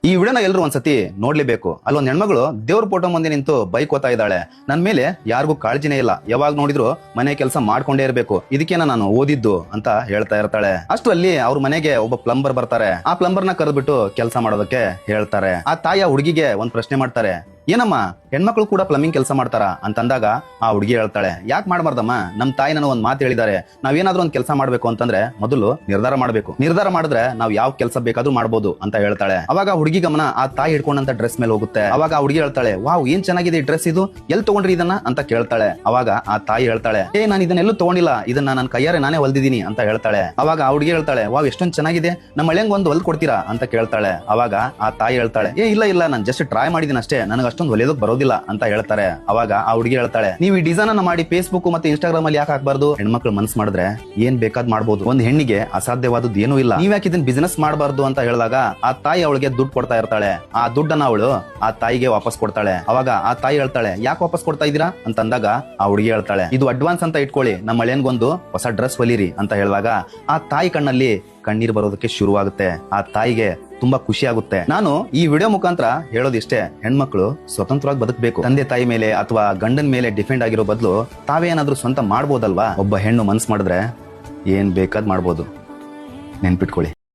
ಈ ವಿಡಿಯೋನ ಎಲ್ಲರೂ ಒಂದ್ಸತಿ ನೋಡ್ಲೇಬೇಕು. ಅಲ್ಲೊಂದ್ ಹೆಣ್ಮಗಳು ದೇವ್ರ ಫೋಟೋ ಮುಂದೆ ನಿಂತು ಬೈಕ್ ಓದ್ತಾ ಇದ್ದಾಳೆ. ನನ್ ಮೇಲೆ ಯಾರಿಗೂ ಕಾಳಜಿನೇ ಇಲ್ಲ, ಯಾವಾಗ ನೋಡಿದ್ರು ಮನೆ ಕೆಲಸ ಮಾಡ್ಕೊಂಡೇ ಇರಬೇಕು, ಇದಕ್ಕೇನ ನಾನು ಓದಿದ್ದು ಅಂತ ಹೇಳ್ತಾ ಇರ್ತಾಳೆ. ಅಷ್ಟರಲ್ಲಿ ಅವ್ರ ಮನೆಗೆ ಒಬ್ಬ ಪ್ಲಂಬರ್ ಬರ್ತಾರೆ. ಆ ಪ್ಲಂಬರ್ ನ ಕರೆದ್ಬಿಟ್ಟು ಕೆಲಸ ಮಾಡೋದಕ್ಕೆ ಹೇಳ್ತಾರೆ. ಆ ತಾಯಿ ಹುಡುಗಿಗೆ ಒಂದ್ ಪ್ರಶ್ನೆ ಮಾಡ್ತಾರೆ, ಏನಮ್ಮ ಹೆಣ್ಮಕ್ಳು ಕೂಡ ಪ್ಲಂಬಿಂಗ್ ಕೆಲಸ ಮಾಡ್ತಾರ ಅಂತಂದಾಗ ಆ ಹುಡುಗಿ ಹೇಳ್ತಾಳೆ, ಯಾಕೆ ಮಾಡ್ಬಾರ್ದಮ್ಮ, ನಮ್ ತಾಯಿ ನನಗೆ ಒಂದ್ ಮಾತು ಹೇಳಿದ್ದಾರೆ, ನಾವೇನಾದ್ರೂ ಒಂದ್ ಕೆಲಸ ಮಾಡ್ಬೇಕು ಅಂತಂದ್ರೆ ಮೊದಲು ನಿರ್ಧಾರ ಮಾಡ್ಬೇಕು, ನಿರ್ಧಾರ ಮಾಡಿದ್ರೆ ನಾವ್ ಯಾವ ಕೆಲಸ ಬೇಕಾದ್ರೂ ಮಾಡ್ಬೋದು ಅಂತ ಹೇಳ್ತಾಳೆ. ಅವಾಗ ಹುಡುಗಿ ಗಮನ ಆ ತಾಯಿ ಹಿಡ್ಕೊಂಡಂತ ಡ್ರೆಸ್ ಮೇಲೆ ಹೋಗುತ್ತೆ. ಅವಾಗ ಆ ಹುಡುಗಿ ಹೇಳ್ತಾಳೆ, ವಾವ್ ಏನ್ ಚೆನ್ನಾಗಿದೆ ಈ ಡ್ರೆಸ್, ಇದು ಎಲ್ಲಿ ತಗೊಂಡ್ರಿ ಇದನ್ನ ಅಂತ ಕೇಳ್ತಾಳೆ. ಅವಾಗ ಆ ತಾಯಿ ಹೇಳ್ತಾಳೆ, ನಾನು ಇದನ್ನೆಲ್ಲೂ ತಗೊಂಡಿಲ್ಲ, ಇದನ್ನ ನನ್ನ ಕೈಯಾರೆ ನಾನೇ ಹೊಲ್ದಿದ್ದೀನಿ ಅಂತ ಹೇಳ್ತಾಳೆ. ಅವಾಗ ಆ ಹುಡುಗಿ ಹೇಳ್ತಾಳೆ, ವಾವ್ ಎಷ್ಟೊಂದ್ ಚೆನ್ನಾಗಿದೆ, ನಮ್ಮ ಮಳೆಂಗ್ ಒಂದು ಹೊಲ್ದ್ ಕೊಡ್ತೀರಾ ಅಂತ ಕೇಳ್ತಾಳೆ. ಅವಾಗ ಆ ತಾಯಿ ಹೇಳ್ತಾಳೆ, ಇಲ್ಲ ನಾನು ಜಸ್ಟ್ ಟ್ರೈ ಮಾಡಿದೀನಿ ಅಷ್ಟೇ, ನನಗೆ ಅಷ್ಟೊಂದು ಹೊಲಿಯೋದಕ್ಕೆ ಬರೋದಿಲ್ಲ ಅಂತ ಹೇಳ್ತಾರೆ. ಅವಾಗ ಆ ಹುಡುಗಿ ಹೇಳ್ತಾಳೆ, ನೀವು ಈ ಡಿಸೈನ್ ಅನ್ನ ಮಾಡಿ ಫೇಸ್ಬುಕ್ ಮತ್ತೆ ಇನ್ಸ್ಟಾಗ್ರಾಮ್ ಅಲ್ಲಿ ಯಾಕೆ ಹಾಕ್ಬಾರ್ದು, ಹೆಣ್ಮಕ್ಳು ಮನ್ಸ್ ಮಾಡಿದ್ರೆ ಏನ್ ಬೇಕಾದ್ ಮಾಡ್ಬೋದು, ಒಂದ್ ಹೆಣ್ಣಿಗೆ ಅಸಾಧ್ಯವಾದದ್ದು ಏನೂ ಇಲ್ಲ, ನೀವ್ ಯಾಕೆ ಇದನ್ನ ಬಿಸಿನೆಸ್ ಮಾಡಬಾರ್ದು ಅಂತ ಹೇಳಿದಾಗ ಆ ತಾಯಿ ಅವಳಿಗೆ ದುಡ್ಡು ಕೊಡ್ತಾ ಇರ್ತಾಳೆ. ಆ ದುಡ್ಡನ್ನ ಅವಳು ಆ ತಾಯಿಗೆ ವಾಪಸ್ ಕೊಡ್ತಾಳೆ. ಅವಾಗ ಆ ತಾಯಿ ಹೇಳ್ತಾಳೆ, ಯಾಕೆ ವಾಪಸ್ ಕೊಡ್ತಾ ಇದೀರಾ ಅಂತ ಅಂದಾಗ ಆ ಹುಡುಗಿ ಹೇಳ್ತಾಳೆ, ಇದು ಅಡ್ವಾನ್ಸ್ ಅಂತ ಇಟ್ಕೊಳ್ಳಿ, ನಮ್ಮ ಮಳೆನ್ಗೊಂದು ಹೊಸ ಡ್ರೆಸ್ ಹೊಲಿರಿ ಅಂತ ಹೇಳಿದಾಗ ಆ ತಾಯಿ ಕಣ್ಣಲ್ಲಿ ಕಣ್ಣೀರ್ ಬರೋದಕ್ಕೆ ಶುರುವಾಗುತ್ತೆ. ಆ ತಾಯಿಗೆ ತುಂಬಾ ಖುಷಿ ಆಗುತ್ತೆ. ನಾನು ಈ ವಿಡಿಯೋ ಮುಖಾಂತರ ಹೇಳೋದಿಷ್ಟೇ, ಹೆಣ್ಮಕ್ಳು ಸ್ವತಂತ್ರವಾಗಿ ಬದುಕಬೇಕು, ತಂದೆ ತಾಯಿ ಮೇಲೆ ಅಥವಾ ಗಂಡನ ಮೇಲೆ ಡಿಪೆಂಡ್ ಆಗಿರೋ ಬದಲು ತಾವೇನಾದ್ರೂ ಸ್ವಂತ ಮಾಡ್ಬೋದಲ್ವಾ. ಒಬ್ಬ ಹೆಣ್ಣು ಮನ್ಸು ಮಾಡಿದ್ರೆ ಏನ್ ಬೇಕಾದ್ ಮಾಡ್ಬೋದು, ನೆನ್ಪಿಟ್ಕೊಳ್ಳಿ.